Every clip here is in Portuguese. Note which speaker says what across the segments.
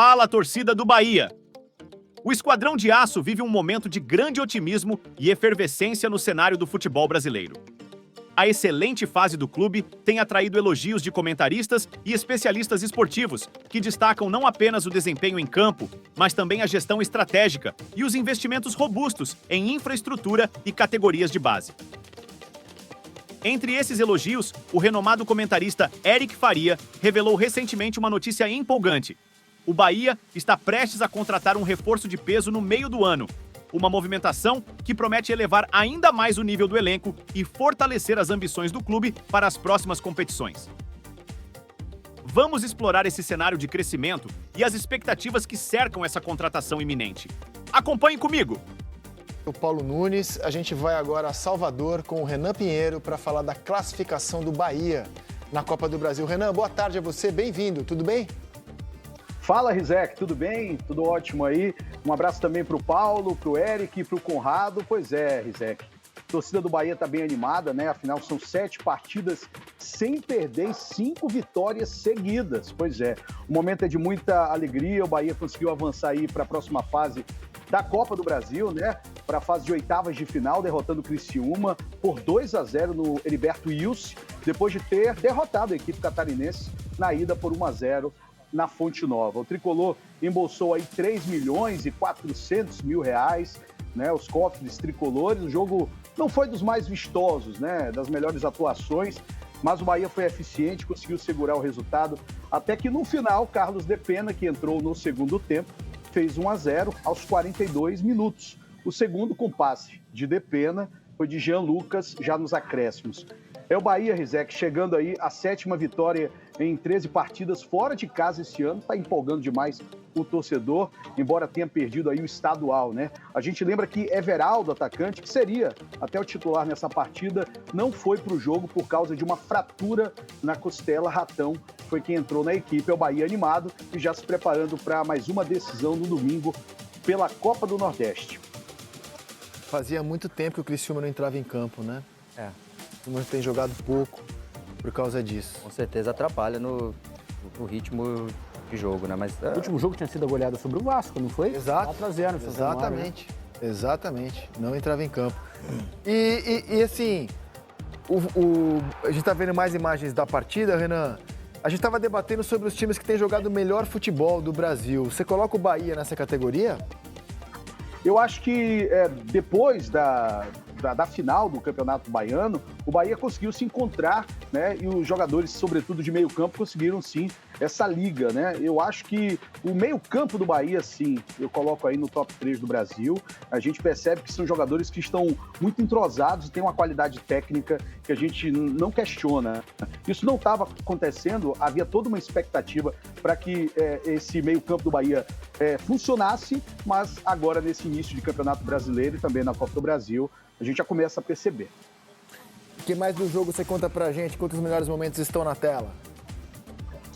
Speaker 1: Fala, torcida do Bahia! O Esquadrão de Aço vive um momento de grande otimismo e efervescência no cenário do futebol brasileiro. A excelente fase do clube tem atraído elogios de comentaristas e especialistas esportivos, que destacam não apenas o desempenho em campo, mas também a gestão estratégica e os investimentos robustos em infraestrutura e categorias de base. Entre esses elogios, o renomado comentarista Eric Faria revelou recentemente uma notícia empolgante. O Bahia está prestes a contratar um reforço de peso no meio do ano. Uma movimentação que promete elevar ainda mais o nível do elenco e fortalecer as ambições do clube para as próximas competições. Vamos explorar esse cenário de crescimento e as expectativas que cercam essa contratação iminente. Acompanhe comigo!
Speaker 2: O Paulo Nunes, a gente vai agora a Salvador com o Renan Pinheiro para falar da classificação do Bahia na Copa do Brasil. Renan, boa tarde a você, bem-vindo, tudo bem?
Speaker 3: Fala, Rizek, tudo bem? Tudo ótimo aí. Um abraço também para o Paulo, para o Eric, para o Conrado. Pois é, Rizek. A torcida do Bahia está bem animada, né? Afinal, são 7 partidas sem perder e 5 vitórias seguidas. Pois é, o momento é de muita alegria. O Bahia conseguiu avançar aí para a próxima fase da Copa do Brasil, né? Para a fase de oitavas de final, derrotando o Criciúma por 2-0 no Heriberto Ilse, depois de ter derrotado a equipe catarinense na ida por 1-0 na Fonte Nova. O Tricolor embolsou aí 3 milhões e 400 mil reais, né, os cofres tricolores. O jogo não foi dos mais vistosos, né, das melhores atuações, mas o Bahia foi eficiente, conseguiu segurar o resultado, até que no final, Carlos de Pena, que entrou no segundo tempo, fez 1-0 aos 42 minutos. O segundo com passe de Pena foi de Jean Lucas, já nos acréscimos. É o Bahia, Rizek, chegando aí a 7ª vitória em 13 partidas fora de casa esse ano. Está empolgando demais o torcedor, embora tenha perdido aí o estadual, né? A gente lembra que Everaldo, atacante, que seria até o titular nessa partida, não foi para o jogo por causa de uma fratura na costela. Ratão foi quem entrou na equipe. É o Bahia animado e já se preparando para mais uma decisão no domingo pela Copa do Nordeste.
Speaker 2: Fazia muito tempo que o Criciúma não entrava em campo, né? O Criciúma tem jogado pouco por causa disso.
Speaker 4: Com certeza atrapalha no ritmo de jogo, né? Mas,
Speaker 5: O último jogo tinha sido a goleada sobre o Vasco, não foi?
Speaker 2: Exato.
Speaker 5: 4-0.
Speaker 2: Exatamente. Exatamente. Não entrava em campo. E assim, a gente tá vendo mais imagens da partida, Renan. A gente estava debatendo sobre os times que têm jogado o melhor futebol do Brasil. Você coloca o Bahia nessa categoria?
Speaker 3: Eu acho que depois da final do Campeonato Baiano, o Bahia conseguiu se encontrar, né? E os jogadores, sobretudo de meio campo, conseguiram sim essa liga, né? Eu acho que o meio campo do Bahia, sim, eu coloco aí no top 3 do Brasil. A gente percebe que são jogadores que estão muito entrosados e têm uma qualidade técnica que a gente não questiona. Isso não estava acontecendo, havia toda uma expectativa para que esse meio campo do Bahia funcionasse, mas agora nesse início de Campeonato Brasileiro e também na Copa do Brasil, a gente já começa a perceber.
Speaker 2: O que mais do jogo você conta pra gente? Quantos melhores momentos estão na tela?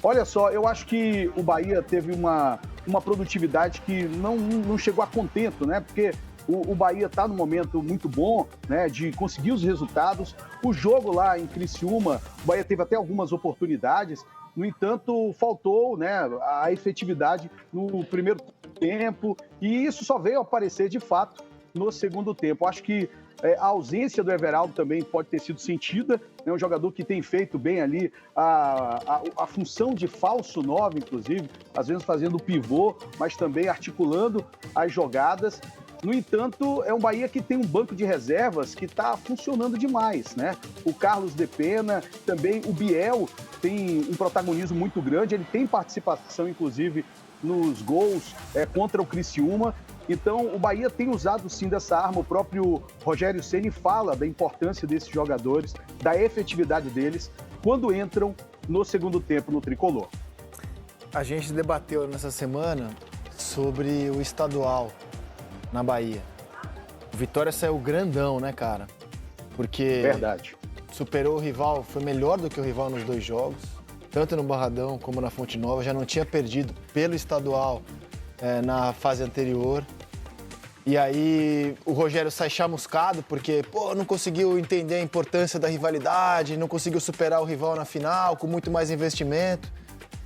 Speaker 3: Olha só, eu acho que o Bahia teve uma produtividade que não chegou a contento, né? Porque o Bahia está num momento muito bom, né? De conseguir os resultados. O jogo lá em Criciúma, o Bahia teve até algumas oportunidades. No entanto, faltou, né, a efetividade no primeiro tempo. E isso só veio aparecer, de fato, no segundo tempo. Acho que a ausência do Everaldo também pode ter sido sentida. É um jogador que tem feito bem ali a função de falso 9, inclusive, às vezes fazendo pivô, mas também articulando as jogadas. No entanto, é um Bahia que tem um banco de reservas que está funcionando demais, né? O Carlos de Pena, também o Biel tem um protagonismo muito grande, ele tem participação, inclusive, nos gols contra o Criciúma. Então, o Bahia tem usado sim dessa arma. O próprio Rogério Ceni fala da importância desses jogadores, da efetividade deles, quando entram no segundo tempo no Tricolor.
Speaker 2: A gente debateu nessa semana sobre o estadual na Bahia. O Vitória saiu grandão, né, cara? Porque
Speaker 3: Verdade.
Speaker 2: superou o rival, foi melhor do que o rival nos 2 jogos, tanto no Barradão como na Fonte Nova. Já não tinha perdido pelo estadual na fase anterior. E aí o Rogério sai chamuscado porque, não conseguiu entender a importância da rivalidade, não conseguiu superar o rival na final com muito mais investimento.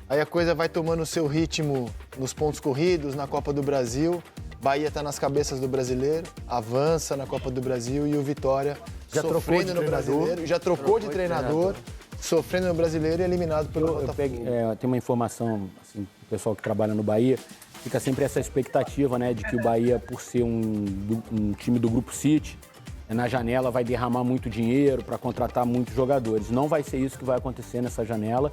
Speaker 2: Aí a coisa vai tomando o seu ritmo nos pontos corridos, na Copa do Brasil. Bahia está nas cabeças do brasileiro, avança na Copa do Brasil e o Vitória
Speaker 6: Já trocou
Speaker 2: sofrendo
Speaker 6: de
Speaker 2: no
Speaker 6: treinador.
Speaker 2: brasileiro, já trocou de treinador, sofrendo no brasileiro e eliminado pelo Botafogo.
Speaker 5: Tem uma informação, assim, o pessoal que trabalha no Bahia, fica sempre essa expectativa, né, de que o Bahia, por ser um time do Grupo City, na janela vai derramar muito dinheiro para contratar muitos jogadores. Não vai ser isso que vai acontecer nessa janela.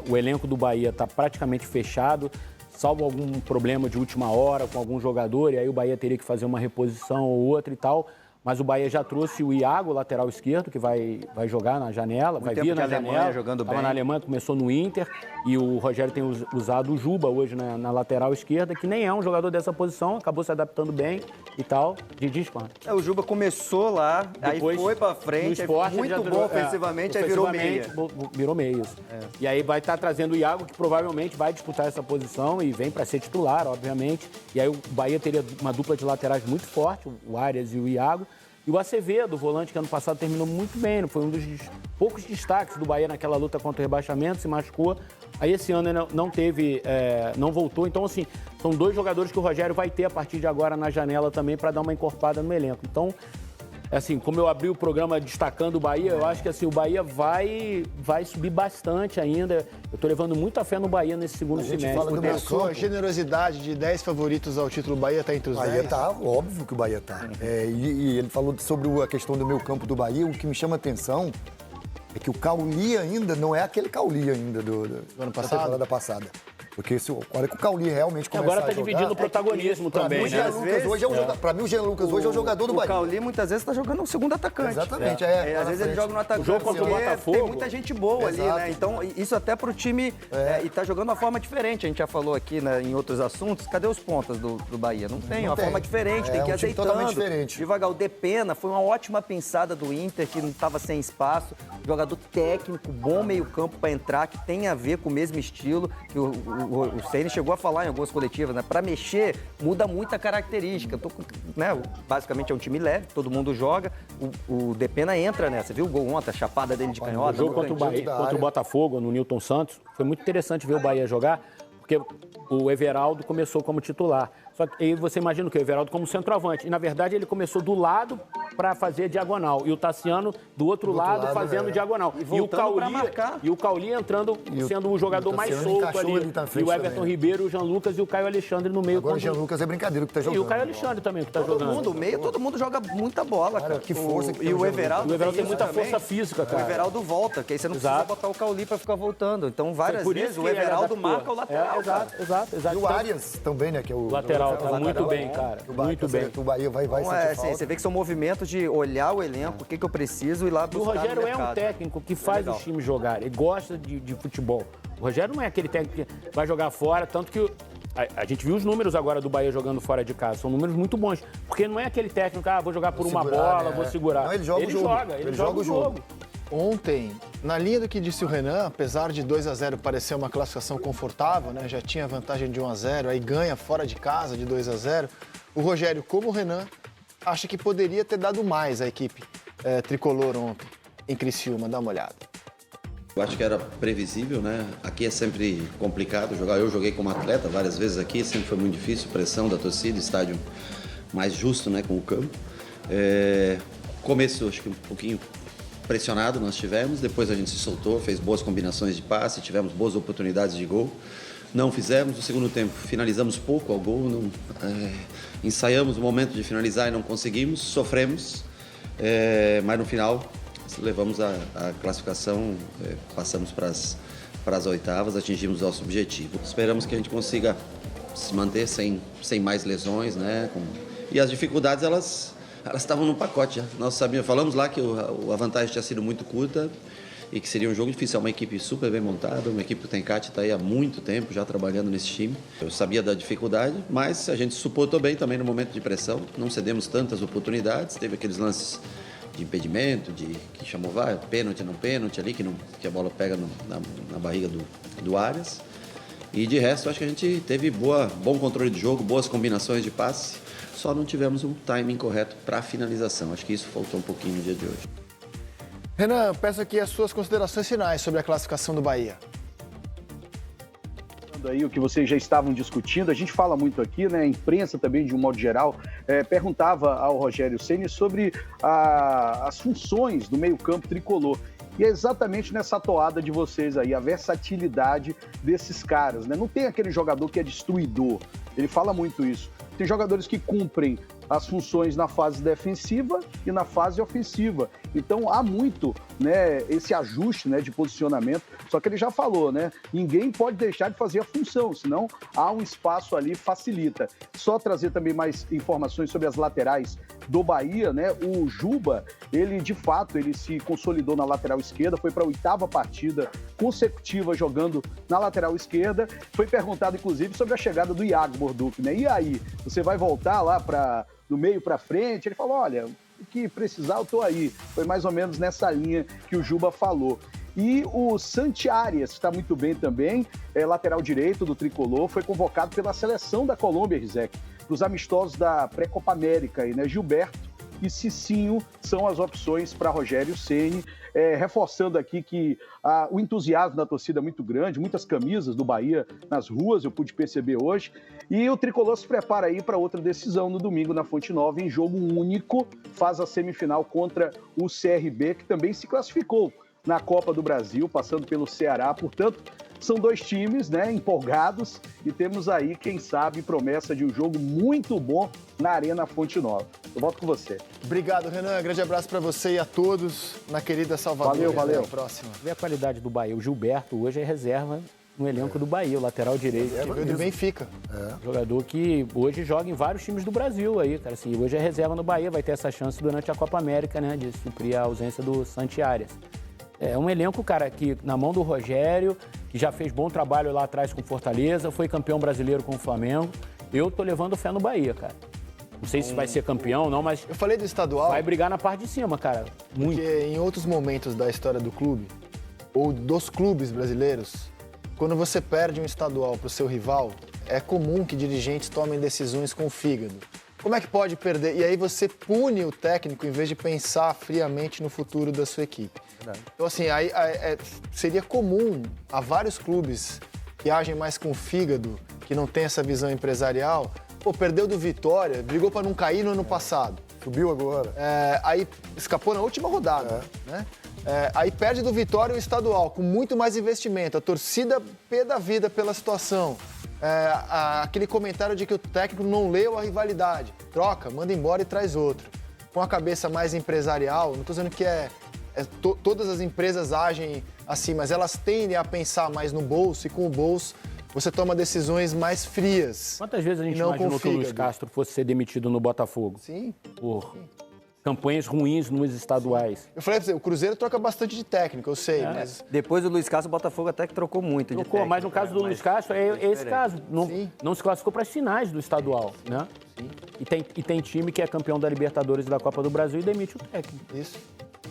Speaker 5: O elenco do Bahia está praticamente fechado, salvo algum problema de última hora com algum jogador, e aí o Bahia teria que fazer uma reposição ou outra e tal. Mas o Bahia já trouxe o Iago, lateral esquerdo, que vai jogar na janela, vai vir na janela.
Speaker 4: Jogando
Speaker 5: Estava
Speaker 4: bem.
Speaker 5: na Alemanha, começou no Inter, e o Rogério tem usado o Juba hoje na lateral esquerda, que nem é um jogador dessa posição, acabou se adaptando bem e tal. Diz quanto?
Speaker 4: O Juba começou lá,
Speaker 5: Depois,
Speaker 4: aí foi pra
Speaker 5: no
Speaker 4: frente,
Speaker 5: esporte,
Speaker 4: muito
Speaker 5: ele já
Speaker 4: bom
Speaker 5: virou-
Speaker 4: ofensivamente, aí virou meia.
Speaker 5: Virou meia, isso. E aí vai estar trazendo o Iago, que provavelmente vai disputar essa posição e vem para ser titular, obviamente. E aí o Bahia teria uma dupla de laterais muito forte, o Arias e o Iago. E o Acevedo, o volante que ano passado terminou muito bem, foi um dos poucos destaques do Bahia naquela luta contra o rebaixamento, se machucou. Aí esse ano não voltou. Então, assim, são dois jogadores que o Rogério vai ter a partir de agora na janela também para dar uma encorpada no elenco. Então, assim, como eu abri o programa destacando o Bahia, eu acho que assim, o Bahia vai subir bastante ainda. Eu estou levando muita fé no Bahia nesse segundo semestre.
Speaker 6: fala do meio
Speaker 2: Sua
Speaker 6: campo.
Speaker 2: generosidade de 10 favoritos ao título, o Bahia está entre os
Speaker 6: O
Speaker 2: 10?
Speaker 6: Bahia tá, óbvio que o Bahia tá. E ele falou sobre a questão do meio campo do Bahia. O que me chama a atenção é que o Cauli ainda não é aquele Cauli ainda do
Speaker 2: ano
Speaker 6: da
Speaker 2: passado?
Speaker 6: temporada passada. Porque olha que o Cauli realmente começar
Speaker 5: Agora está
Speaker 6: a jogar,
Speaker 5: dividindo o protagonismo
Speaker 6: pra
Speaker 5: também,
Speaker 6: mim, o
Speaker 5: né?
Speaker 6: Jean Lucas hoje Pra mim, o Jean Lucas hoje é o jogador do
Speaker 4: O
Speaker 6: Bahia.
Speaker 4: Cauli muitas vezes tá jogando um segundo atacante.
Speaker 6: Exatamente,
Speaker 4: Às
Speaker 6: lá
Speaker 4: vezes
Speaker 6: na
Speaker 4: ele
Speaker 6: frente.
Speaker 4: joga no atacante.
Speaker 5: O jogo contra o
Speaker 4: porque
Speaker 5: Botafogo.
Speaker 4: Tem muita gente boa ali,
Speaker 6: Exato.
Speaker 4: né? Então, isso até pro time. E tá jogando de uma forma diferente. A gente já falou aqui, né, em outros assuntos. Cadê os pontas do Bahia? Não tem, uma
Speaker 6: tem.
Speaker 4: forma diferente, tem que ir
Speaker 6: um time
Speaker 4: azeitando.
Speaker 6: totalmente diferente.
Speaker 4: Devagar. O Depena foi uma ótima pensada do Inter, que não estava sem espaço. Jogador técnico, bom meio-campo para entrar, que tem a ver com o mesmo estilo. Que o Ceni chegou a falar em algumas coletivas, né? Para mexer, muda muito a característica. Basicamente é um time leve, todo mundo joga. O Depena entra nessa. Viu o gol ontem, a chapada dele de
Speaker 5: O
Speaker 4: canhota?
Speaker 5: jogo
Speaker 4: no
Speaker 5: contra o,
Speaker 4: cantinho.
Speaker 5: Bahia,
Speaker 6: da
Speaker 5: contra o
Speaker 6: área.
Speaker 5: Botafogo, no Newton Santos, foi muito interessante ver o Bahia jogar, porque o Everaldo começou como titular. Só que aí você imagina que o Everaldo como centroavante. E, na verdade, ele começou do lado para fazer diagonal. E o Tassiano do outro lado fazendo diagonal.
Speaker 4: E voltando pra marcar.
Speaker 5: E o Cauli entrando, sendo o jogador
Speaker 6: o
Speaker 5: mais
Speaker 6: Tassiano
Speaker 5: solto
Speaker 6: encaixou
Speaker 5: ali.
Speaker 6: ali na
Speaker 5: E
Speaker 6: frente
Speaker 5: o Everton
Speaker 6: também, né?
Speaker 5: Ribeiro, o Jean Lucas e o Caio Alexandre no meio.
Speaker 6: Agora o Jean Lucas é brincadeira que tá
Speaker 5: E
Speaker 6: jogando.
Speaker 5: o Caio Alexandre também, que tá jogando.
Speaker 4: Todo mundo joga muita bola, cara.
Speaker 6: Que força que tem
Speaker 4: E
Speaker 6: o
Speaker 4: o
Speaker 6: Jean
Speaker 4: Everaldo.
Speaker 5: O Everaldo tem
Speaker 4: isso
Speaker 5: muita
Speaker 4: também.
Speaker 5: força física, cara.
Speaker 4: O Everaldo volta, que aí você não
Speaker 5: Exato.
Speaker 4: precisa botar o Cauli pra ficar voltando. Então, várias
Speaker 5: Por
Speaker 4: vezes
Speaker 5: isso
Speaker 4: o
Speaker 5: que ele
Speaker 4: Everaldo
Speaker 5: adaptou.
Speaker 4: marca o lateral. cara.
Speaker 5: Exato.
Speaker 6: E o Arias também, né? Que é o
Speaker 5: Lateral, tá
Speaker 6: o
Speaker 5: muito
Speaker 6: lateral,
Speaker 5: bem, cara.
Speaker 6: que o Bahia-
Speaker 5: Muito bem.
Speaker 6: Que o Bahia vai
Speaker 4: Então,
Speaker 6: sentir
Speaker 4: assim,
Speaker 6: falta.
Speaker 4: você vê que são movimentos de olhar o elenco, o que eu preciso e ir lá
Speaker 5: E o
Speaker 4: buscar
Speaker 5: Rogério
Speaker 4: no
Speaker 5: é um
Speaker 4: mercado.
Speaker 5: técnico que faz
Speaker 4: legal.
Speaker 5: os times jogarem, ele gosta de futebol. O Rogério não é aquele técnico que vai jogar fora, tanto que a gente viu os números agora do Bahia jogando fora de casa, são números muito bons. Porque não é aquele técnico, vou jogar por uma
Speaker 6: segurar,
Speaker 5: bola,
Speaker 6: né?
Speaker 5: vou segurar.
Speaker 6: Não, ele joga o jogo.
Speaker 5: Ele joga o jogo.
Speaker 2: Ontem, na linha do que disse o Renan, apesar de 2-0 parecer uma classificação confortável, né? Já tinha vantagem de 1-0, aí ganha fora de casa de 2-0. O Rogério, como o Renan, acha que poderia ter dado mais à equipe tricolor ontem em Criciúma. Dá uma olhada.
Speaker 7: Eu acho que era previsível, né? Aqui é sempre complicado jogar. Eu joguei como atleta várias vezes aqui, sempre foi muito difícil, pressão da torcida, estádio mais justo, né, com o campo. Começo, acho que um pouquinho pressionado nós tivemos, depois a gente se soltou, fez boas combinações de passe, tivemos boas oportunidades de gol. Não fizemos, no segundo tempo finalizamos pouco ao gol, ensaiamos o momento de finalizar e não conseguimos, sofremos, mas no final levamos a classificação, passamos para as oitavas, atingimos o nosso objetivo. Esperamos que a gente consiga se manter sem mais lesões, né? E as dificuldades, elas estavam no pacote já. Nós falamos lá que a vantagem tinha sido muito curta e que seria um jogo difícil. É uma equipe super bem montada, uma equipe que o Tencate está aí há muito tempo já trabalhando nesse time. Eu sabia da dificuldade, mas a gente suportou bem também no momento de pressão. Não cedemos tantas oportunidades, teve aqueles lances de impedimento, que chamou pênalti, não pênalti ali, que a bola pega na barriga do Arias. E de resto, acho que a gente teve bom controle de jogo, boas combinações de passe, só não tivemos um timing correto para a finalização. Acho que isso faltou um pouquinho no dia de hoje.
Speaker 2: Renan, peço aqui as suas considerações finais sobre a classificação do Bahia.
Speaker 3: complementando aí o que vocês já estavam discutindo, a gente fala muito aqui, né, a imprensa também, de um modo geral, perguntava ao Rogério Ceni sobre as funções do meio-campo tricolor. E é exatamente nessa toada de vocês aí, a versatilidade desses caras, né? Não tem aquele jogador que é destruidor, ele fala muito isso. Tem jogadores que cumprem as funções na fase defensiva e na fase ofensiva. Então há muito, né, esse ajuste, né, de posicionamento. Só que ele já falou, né? Ninguém pode deixar de fazer a função, senão há um espaço ali, facilita. Só trazer também mais informações sobre as laterais do Bahia, né? O Juba, ele de fato, ele se consolidou na lateral esquerda, foi para a 8ª partida consecutiva jogando na lateral esquerda. Foi perguntado, inclusive, sobre a chegada do Iago Borduc, né? E aí, você vai voltar lá do meio para frente? Ele falou, olha, o que precisar eu tô aí. Foi mais ou menos nessa linha que o Juba falou. E o Santi Arias, que está muito bem também, lateral direito do Tricolor, foi convocado pela seleção da Colômbia, Rizek, para os amistosos da Pré-Copa América, né? Gilberto e Cicinho são as opções para Rogério Ceni, reforçando aqui que o entusiasmo da torcida é muito grande, muitas camisas do Bahia nas ruas, eu pude perceber hoje, e o Tricolor se prepara aí para outra decisão no domingo na Fonte Nova, em jogo único, faz a semifinal contra o CRB, que também se classificou na Copa do Brasil, passando pelo Ceará. Portanto, são dois times, né, empolgados, e temos aí, quem sabe, promessa de um jogo muito bom na Arena Fonte Nova. Eu volto com você.
Speaker 2: Obrigado, Renan. Grande abraço para você e a todos na querida Salvador.
Speaker 3: Valeu.
Speaker 2: Até a próxima.
Speaker 5: Vê a qualidade do Bahia. O Gilberto hoje é reserva no elenco do Bahia, o lateral direito.
Speaker 2: Veio do Benfica.
Speaker 5: Jogador que hoje joga em vários times do Brasil aí, cara. Assim, hoje é reserva no Bahia, vai ter essa chance durante a Copa América, né, de suprir a ausência do Santi Arias. É um elenco, cara, que na mão do Rogério, que já fez bom trabalho lá atrás com o Fortaleza, foi campeão brasileiro com o Flamengo. Eu tô levando fé no Bahia, cara. Não sei se vai ser campeão ou não, mas
Speaker 2: Eu falei do estadual
Speaker 5: vai brigar na parte de cima, cara. Muito.
Speaker 2: porque em outros momentos da história do clube, ou dos clubes brasileiros, quando você perde um estadual para o seu rival, é comum que dirigentes tomem decisões com o fígado. Como é que pode perder? E aí você pune o técnico em vez de pensar friamente no futuro da sua equipe. Então, assim, seria comum a vários clubes que agem mais com o fígado, que não tem essa visão empresarial. Pô, perdeu do Vitória, brigou para não cair no ano passado.
Speaker 6: Subiu agora.
Speaker 2: Aí escapou na última rodada, né? Aí perde do Vitória o estadual, com muito mais investimento. A torcida pé da vida pela situação. Aquele comentário de que o técnico não leu a rivalidade. Troca, manda embora e traz outro. Com a cabeça mais empresarial, não estou dizendo que todas as empresas agem assim, mas elas tendem a pensar mais no bolso, e com o bolso você toma decisões mais frias.
Speaker 5: Quantas vezes a gente
Speaker 2: não
Speaker 5: imaginou
Speaker 2: com
Speaker 5: que o Luiz
Speaker 2: fígado.
Speaker 5: Castro fosse ser demitido no Botafogo?
Speaker 2: Sim.
Speaker 5: Por campanhas ruins nos estaduais.
Speaker 2: Eu falei pra você, o Cruzeiro troca bastante de técnico, eu sei, mas...
Speaker 4: Depois do Luiz Castro, o Botafogo até que trocou muito de
Speaker 5: Trocou, mas no
Speaker 4: técnico,
Speaker 5: caso do Luiz Castro, é esse caso.
Speaker 2: Sim.
Speaker 5: Não se classificou para as finais do estadual, né?
Speaker 2: Sim.
Speaker 5: E tem time que é campeão da Libertadores e da Copa do Brasil e demite o técnico.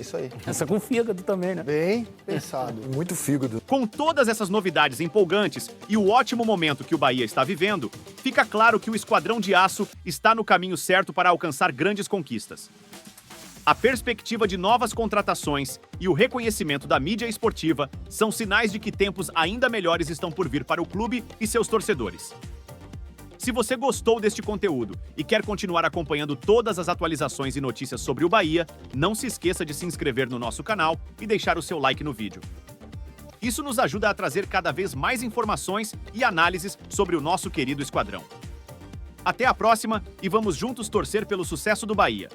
Speaker 2: Isso aí.
Speaker 5: Essa com fígado também, né?
Speaker 2: Bem pensado.
Speaker 6: Muito fígado.
Speaker 1: Com todas essas novidades empolgantes e o ótimo momento que o Bahia está vivendo, fica claro que o Esquadrão de Aço está no caminho certo para alcançar grandes conquistas. A perspectiva de novas contratações e o reconhecimento da mídia esportiva são sinais de que tempos ainda melhores estão por vir para o clube e seus torcedores. Se você gostou deste conteúdo e quer continuar acompanhando todas as atualizações e notícias sobre o Bahia, não se esqueça de se inscrever no nosso canal e deixar o seu like no vídeo. Isso nos ajuda a trazer cada vez mais informações e análises sobre o nosso querido esquadrão. Até a próxima e vamos juntos torcer pelo sucesso do Bahia.